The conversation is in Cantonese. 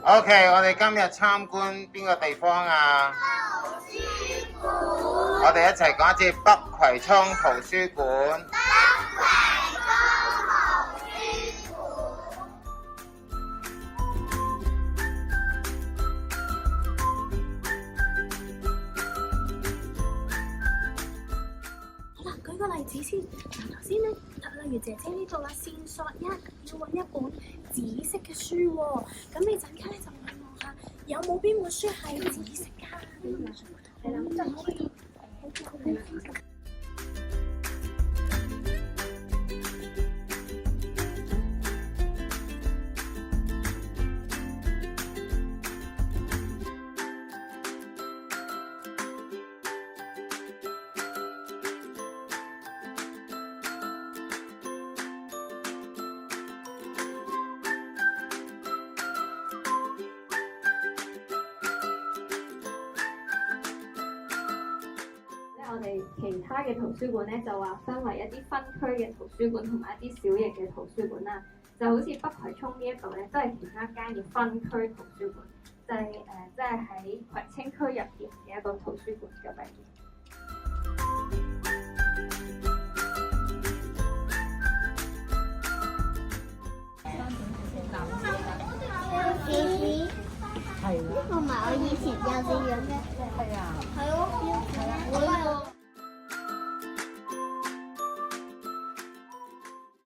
OK，我哋今日參觀邊個地方啊？圖書館。我哋一齊講一次北葵涌圖書館。好啦，舉個例子先。頭先咧，例如姐姐呢度啦，線索一要揾一本紫色嘅書喎。咁你陣間咧就望下有冇邊本書係紫色㗎？係啦，咁就可以。我哋其他嘅圖書館咧就話分為一啲分區嘅圖書館同埋一啲小型嘅圖書館啦，就好似北葵涌呢一度咧都係其中一間嘅分區圖書館，就係即係喺葵青區入邊嘅一個圖書館咁樣。呢個唔係我以前幼稚園嘅。係啊。係